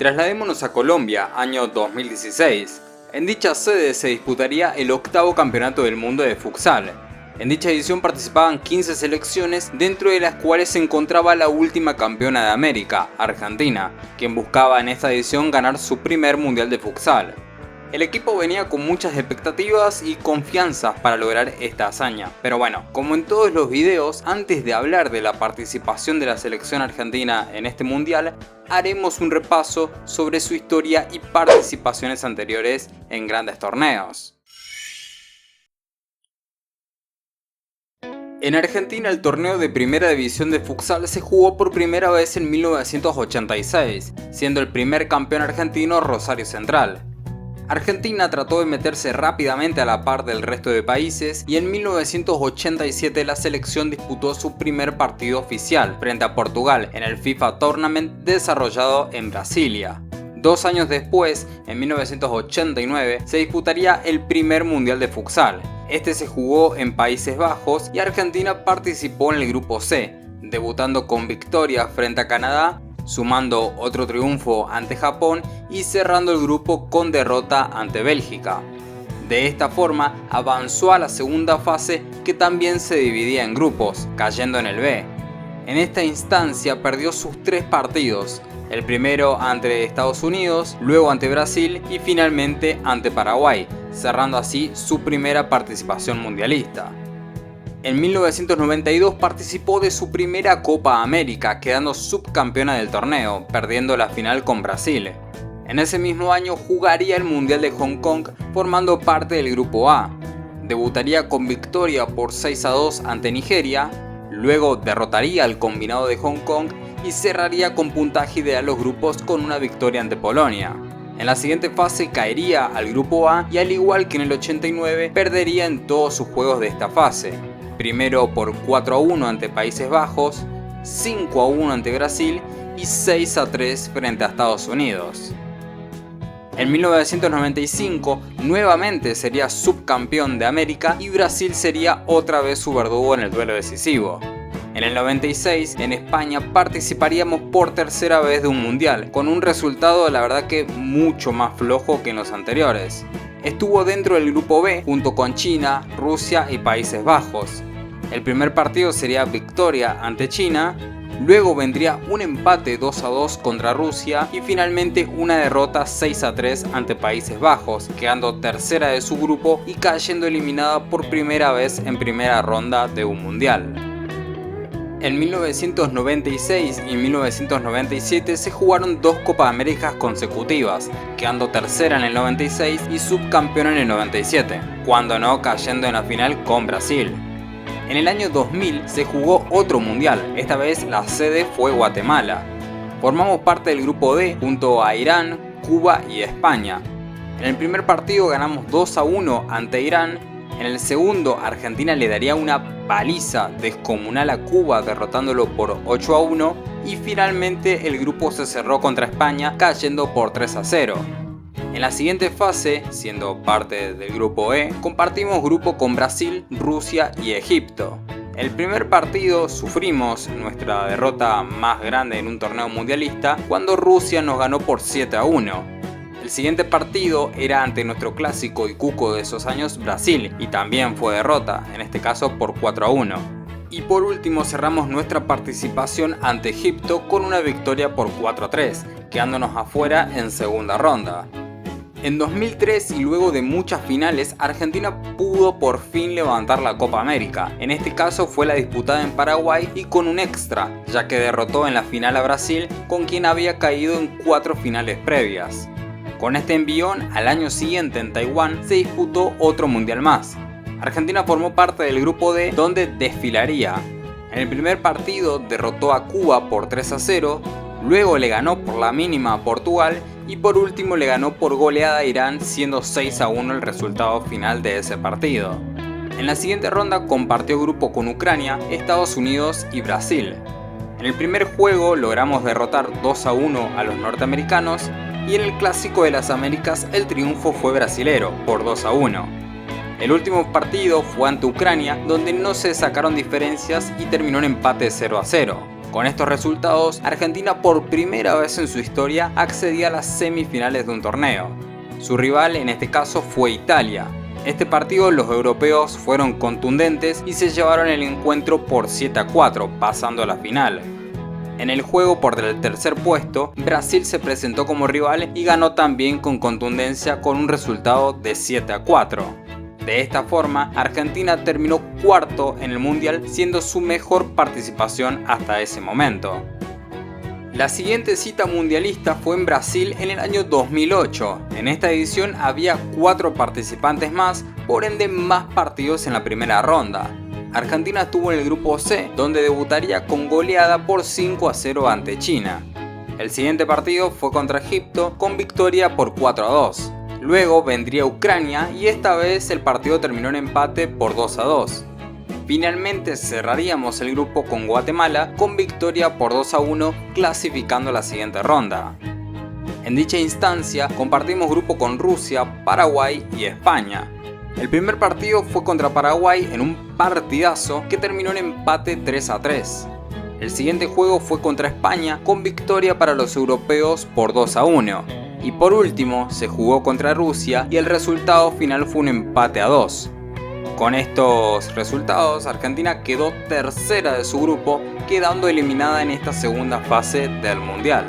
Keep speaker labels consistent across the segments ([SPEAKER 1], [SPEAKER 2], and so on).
[SPEAKER 1] Trasladémonos a Colombia, año 2016. En dicha sede se disputaría el octavo campeonato del mundo de futsal. En dicha edición participaban 15 selecciones, dentro de las cuales se encontraba la última campeona de América, Argentina, quien buscaba en esta edición ganar su primer mundial de futsal. El equipo venía con muchas expectativas y confianzas para lograr esta hazaña, pero bueno, como en todos los videos, antes de hablar de la participación de la selección argentina en este mundial, haremos un repaso sobre su historia y participaciones anteriores en grandes torneos. En Argentina el torneo de primera división de futsal se jugó por primera vez en 1986, siendo el primer campeón argentino Rosario Central. Argentina trató de meterse rápidamente a la par del resto de países y en 1987 la selección disputó su primer partido oficial frente a Portugal en el FIFA Tournament desarrollado en Brasilia. 2 años después, en 1989, se disputaría el primer mundial de futsal. Este se jugó en Países Bajos y Argentina participó en el grupo C, debutando con victoria frente a Canadá, sumando otro triunfo ante Japón y cerrando el grupo con derrota ante Bélgica. De esta forma avanzó a la segunda fase, que también se dividía en grupos, cayendo en el B. En esta instancia perdió sus 3 partidos, el primero ante Estados Unidos, luego ante Brasil y finalmente ante Paraguay, cerrando así su primera participación mundialista. En 1992 participó de su primera Copa América, quedando subcampeona del torneo, perdiendo la final con Brasil. En ese mismo año jugaría el Mundial de Hong Kong, formando parte del Grupo A. Debutaría con victoria por 6-2 ante Nigeria, luego derrotaría al combinado de Hong Kong y cerraría con puntaje ideal los grupos con una victoria ante Polonia. En la siguiente fase caería al Grupo A y al igual que en el 89 perdería en todos sus juegos de esta fase. Primero por 4-1 ante Países Bajos, 5-1 ante Brasil y 6-3 frente a Estados Unidos. En 1995 nuevamente sería subcampeón de América y Brasil sería otra vez su verdugo en el duelo decisivo. En el 96 en España participaríamos por tercera vez de un mundial, con un resultado la verdad que mucho más flojo que en los anteriores. Estuvo dentro del grupo B junto con China, Rusia y Países Bajos. El primer partido sería victoria ante China, luego vendría un empate 2-2 contra Rusia y finalmente una derrota 6-3 ante Países Bajos, quedando tercera de su grupo y cayendo eliminada por primera vez en primera ronda de un mundial. En 1996 y 1997 se jugaron 2 Copa Américas consecutivas, quedando tercera en el 96 y subcampeona en el 97, cuando no cayendo en la final con Brasil. En el año 2000 se jugó otro mundial, esta vez la sede fue Guatemala. Formamos parte del grupo D junto a Irán, Cuba y España. En el primer partido ganamos 2-1 ante Irán. En el segundo, Argentina le daría una paliza descomunal a Cuba, derrotándolo por 8-1 y finalmente el grupo se cerró contra España, cayendo por 3-0. En la siguiente fase, siendo parte del grupo E, compartimos grupo con Brasil, Rusia y Egipto. El primer partido sufrimos nuestra derrota más grande en un torneo mundialista cuando Rusia nos ganó por 7-1. El siguiente partido era ante nuestro clásico y cuco de esos años, Brasil, y también fue derrota, en este caso por 4-1. Y por último cerramos nuestra participación ante Egipto con una victoria por 4-3, quedándonos afuera en segunda ronda. En 2003 y luego de muchas finales, Argentina pudo por fin levantar la Copa América. En este caso fue la disputada en Paraguay y con un extra, ya que derrotó en la final a Brasil, con quien había caído en 4 finales previas. Con este envión, al año siguiente en Taiwán se disputó otro mundial más. Argentina formó parte del grupo D, donde desfilaría. En el primer partido derrotó a Cuba por 3-0, luego le ganó por la mínima a Portugal y por último le ganó por goleada a Irán, siendo 6-1 el resultado final de ese partido. En la siguiente ronda compartió grupo con Ucrania, Estados Unidos y Brasil. En el primer juego logramos derrotar 2-1 a los norteamericanos y en el Clásico de las Américas el triunfo fue brasilero por 2-1. El último partido fue ante Ucrania, donde no se sacaron diferencias y terminó en empate 0-0. Con estos resultados, Argentina por primera vez en su historia accedía a las semifinales de un torneo. Su rival en este caso fue Italia. Este partido los europeos fueron contundentes y se llevaron el encuentro por 7-4, pasando a la final. En el juego por el tercer puesto, Brasil se presentó como rival y ganó también con contundencia con un resultado de 7-4. De esta forma, Argentina terminó cuarto en el Mundial, siendo su mejor participación hasta ese momento. La siguiente cita mundialista fue en Brasil en el año 2008. En esta edición había 4 participantes más, por ende más partidos en la primera ronda. Argentina estuvo en el grupo C, donde debutaría con goleada por 5-0 ante China. El siguiente partido fue contra Egipto, con victoria por 4-2. Luego vendría Ucrania y esta vez el partido terminó en empate por 2-2. Finalmente cerraríamos el grupo con Guatemala, con victoria por 2-1, clasificando a la siguiente ronda. En dicha instancia compartimos grupo con Rusia, Paraguay y España. El primer partido fue contra Paraguay en un partidazo que terminó en empate 3-3. El siguiente juego fue contra España con victoria para los europeos por 2-1. Y por último se jugó contra Rusia y el resultado final fue un empate a 2. Con estos resultados Argentina quedó tercera de su grupo, quedando eliminada en esta segunda fase del Mundial.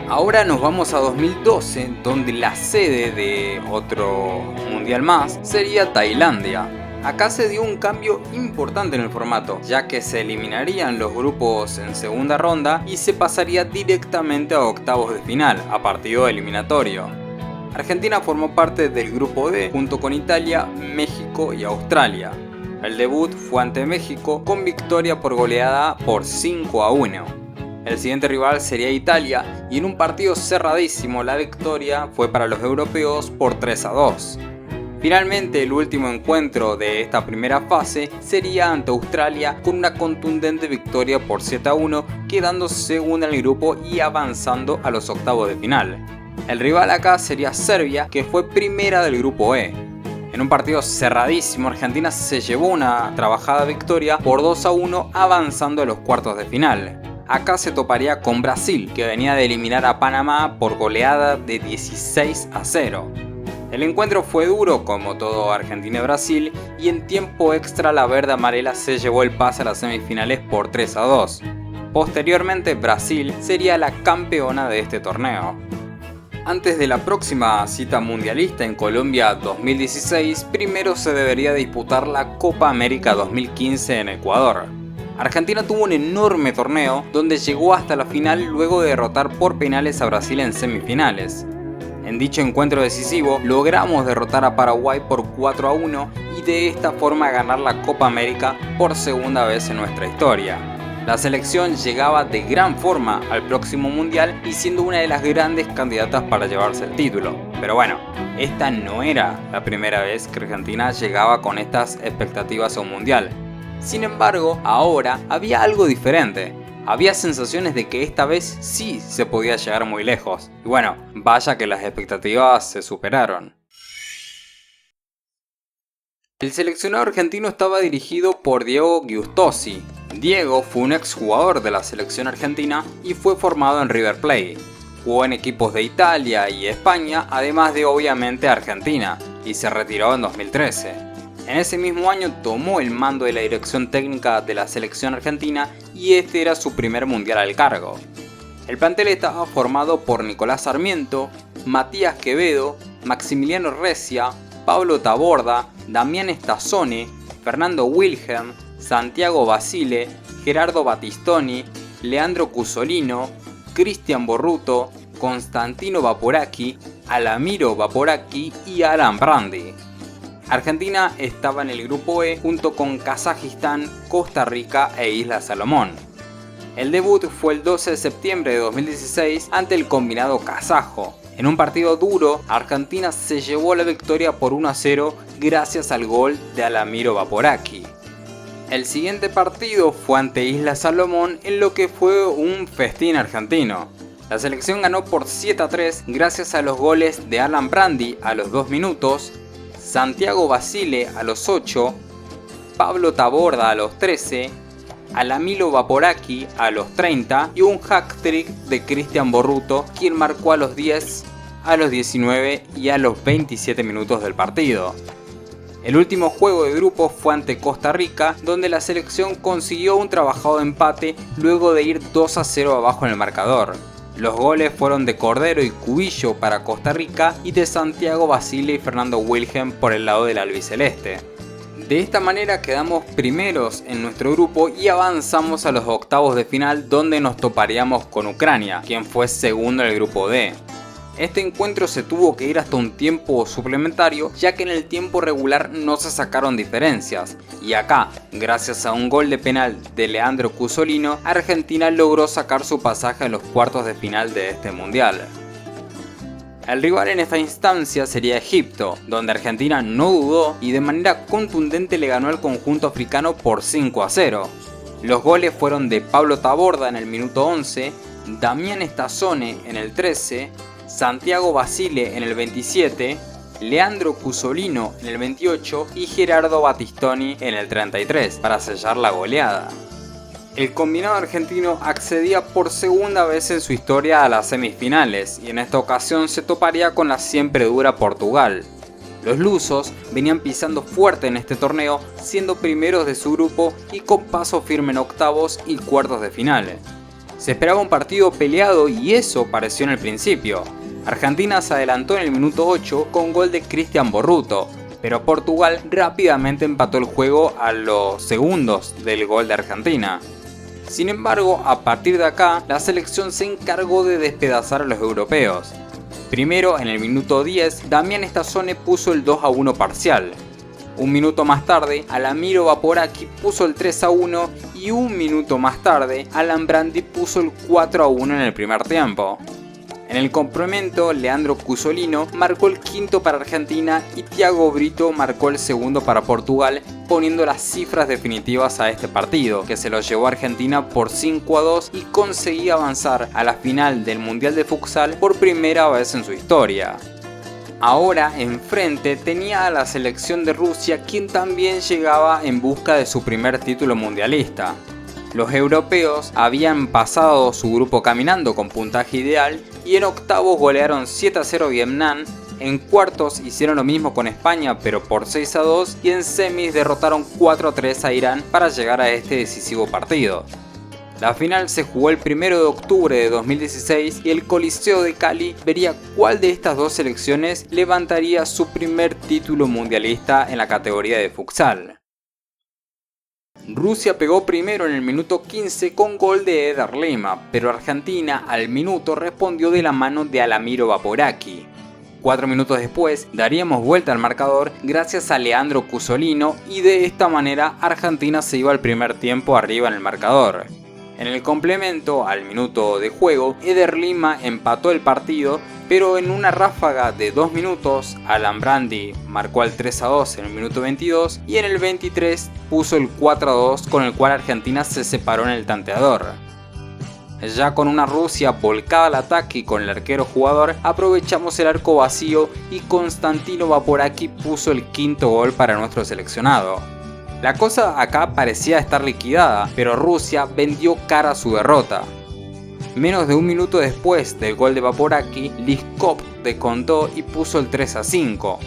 [SPEAKER 1] Ahora nos vamos a 2012, donde la sede de otro mundial más sería Tailandia. Acá se dio un cambio importante en el formato, ya que se eliminarían los grupos en segunda ronda y se pasaría directamente a octavos de final, a partido eliminatorio. Argentina formó parte del grupo D junto con Italia, México y Australia. El debut fue ante México con victoria por goleada por 5-1. El siguiente rival sería Italia y en un partido cerradísimo la victoria fue para los europeos por 3-2. Finalmente el último encuentro de esta primera fase sería ante Australia con una contundente victoria por 7-1, quedando segunda en el grupo y avanzando a los octavos de final. El rival acá sería Serbia, que fue primera del grupo E. En un partido cerradísimo, Argentina se llevó una trabajada victoria por 2-1, avanzando a los cuartos de final. Acá se toparía con Brasil, que venía de eliminar a Panamá por goleada de 16-0. El encuentro fue duro como todo Argentina y Brasil, y en tiempo extra la verde amarela se llevó el pase a las semifinales por 3-2. Posteriormente Brasil sería la campeona de este torneo. Antes de la próxima cita mundialista en Colombia 2016, primero se debería disputar la Copa América 2015 en Ecuador. Argentina tuvo un enorme torneo donde llegó hasta la final luego de derrotar por penales a Brasil en semifinales. En dicho encuentro decisivo logramos derrotar a Paraguay por 4-1 y de esta forma ganar la Copa América por segunda vez en nuestra historia. La selección llegaba de gran forma al próximo mundial y siendo una de las grandes candidatas para llevarse el título. Pero bueno, esta no era la primera vez que Argentina llegaba con estas expectativas a un mundial. Sin embargo, ahora había algo diferente. Había sensaciones de que esta vez sí se podía llegar muy lejos. Y bueno, vaya que las expectativas se superaron. El seleccionado argentino estaba dirigido por Diego Giustosi. Diego fue un exjugador de la selección argentina y fue formado en River Plate. Jugó en equipos de Italia y España, además de obviamente Argentina, y se retiró en 2013. En ese mismo año tomó el mando de la dirección técnica de la selección argentina y este era su primer mundial al cargo. El plantel estaba formado por Nicolás Sarmiento, Matías Quevedo, Maximiliano Recia, Pablo Taborda, Damián Stazzone, Fernando Wilhelm, Santiago Basile, Gerardo Battistoni, Leandro Cusolino, Cristian Borruto, Constantino Vaporaki, Alamiro Vaporaki y Alan Brandi. Argentina estaba en el grupo E junto con Kazajistán, Costa Rica e Islas Salomón. El debut fue el 12 de septiembre de 2016 ante el combinado kazajo. En un partido duro, Argentina se llevó la victoria por 1-0 gracias al gol de Alamiro Vaporaki. El siguiente partido fue ante Islas Salomón en lo que fue un festín argentino. La selección ganó por 7-3 gracias a los goles de Alan Brandi a los 2 minutos, Santiago Basile a los 8, Pablo Taborda a los 13, Alamilo Vaporaki a los 30 y un hat-trick de Cristian Borruto, quien marcó a los 10, a los 19 y a los 27 minutos del partido. El último juego de grupo fue ante Costa Rica, donde la selección consiguió un trabajado empate luego de ir 2-0 abajo en el marcador. Los goles fueron de Cordero y Cubillo para Costa Rica y de Santiago Basile y Fernando Wilhelm por el lado del albiceleste. De esta manera quedamos primeros en nuestro grupo y avanzamos a los octavos de final, donde nos toparíamos con Ucrania, quien fue segundo en el grupo D. Este encuentro se tuvo que ir hasta un tiempo suplementario, ya que en el tiempo regular no se sacaron diferencias, y acá, gracias a un gol de penal de Leandro Cusolino, Argentina logró sacar su pasaje a los cuartos de final de este mundial. El rival en esta instancia sería Egipto, donde Argentina no dudó y de manera contundente le ganó al conjunto africano por 5-0. Los goles fueron de Pablo Taborda en el minuto 11, Damián Estazzone en el 13, Santiago Basile en el 27, Leandro Cusolino en el 28 y Gerardo Battistoni en el 33 para sellar la goleada. El combinado argentino accedía por segunda vez en su historia a las semifinales y en esta ocasión se toparía con la siempre dura Portugal. Los lusos venían pisando fuerte en este torneo, siendo primeros de su grupo y con paso firme en octavos y cuartos de final. Se esperaba un partido peleado y eso pareció en el principio. Argentina se adelantó en el minuto 8 con gol de Cristian Borruto, pero Portugal rápidamente empató el juego a los segundos del gol de Argentina. Sin embargo, a partir de acá, la selección se encargó de despedazar a los europeos. Primero, en el minuto 10, Damián Estazzone puso el 2-1 parcial. Un minuto más tarde, Alamilo Vaporaki puso el 3-1 y un minuto más tarde, Alan Brandi puso el 4-1 en el primer tiempo. En el complemento, Leandro Cusolino marcó el quinto para Argentina y Thiago Brito marcó el segundo para Portugal, poniendo las cifras definitivas a este partido, que se lo llevó a Argentina por 5-2 y conseguía avanzar a la final del Mundial de Futsal por primera vez en su historia. Ahora enfrente tenía a la selección de Rusia, quien también llegaba en busca de su primer título mundialista. Los europeos habían pasado su grupo caminando con puntaje ideal y en octavos golearon 7-0 a Vietnam, en cuartos hicieron lo mismo con España pero por 6-2 y en semis derrotaron 4-3 a Irán para llegar a este decisivo partido. La final se jugó el 1 de octubre de 2016 y el Coliseo de Cali vería cuál de estas dos selecciones levantaría su primer título mundialista en la categoría de futsal. Rusia pegó primero en el minuto 15 con gol de Eder Lima, pero Argentina al minuto respondió de la mano de Alamilo Vaporaki. 4 minutos después daríamos vuelta al marcador gracias a Leandro Cusolino y de esta manera Argentina se iba al primer tiempo arriba en el marcador. En el complemento, al minuto de juego, Eder Lima empató el partido, pero en una ráfaga de 2 minutos, Alan Brandi marcó el 3-2 en el minuto 22 y en el 23 puso el 4-2 con el cual Argentina se separó en el tanteador. Ya con una Rusia volcada al ataque y con el arquero jugador, aprovechamos el arco vacío y Konstantino Vaporaki puso el quinto gol para nuestro seleccionado. La cosa acá parecía estar liquidada, pero Rusia vendió cara a su derrota. Menos de un minuto después del gol de Vaporaki, Liskov descontó y puso el 3-5.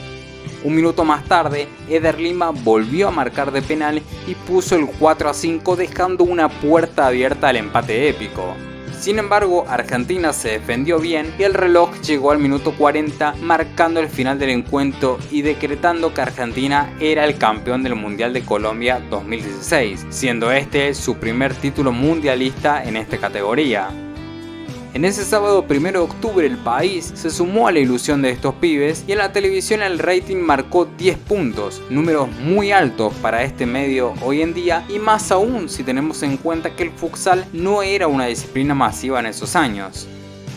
[SPEAKER 1] Un minuto más tarde, Eder Lima volvió a marcar de penal y puso el 4-5, dejando una puerta abierta al empate épico. Sin embargo, Argentina se defendió bien y el reloj llegó al minuto 40, marcando el final del encuentro y decretando que Argentina era el campeón del Mundial de Colombia 2016, siendo este su primer título mundialista en esta categoría. En ese sábado 1 de octubre el país se sumó a la ilusión de estos pibes y en la televisión el rating marcó 10 puntos, números muy altos para este medio hoy en día y más aún si tenemos en cuenta que el futsal no era una disciplina masiva en esos años.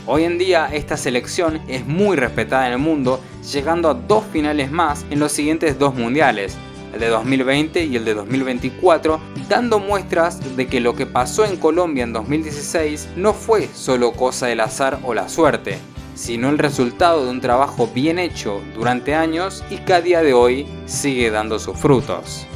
[SPEAKER 1] Hoy en día esta selección es muy respetada en el mundo, llegando a 2 finales más en los siguientes 2 mundiales, el de 2020 y el de 2024, dando muestras de que lo que pasó en Colombia en 2016 no fue solo cosa del azar o la suerte, sino el resultado de un trabajo bien hecho durante años y que a día de hoy sigue dando sus frutos.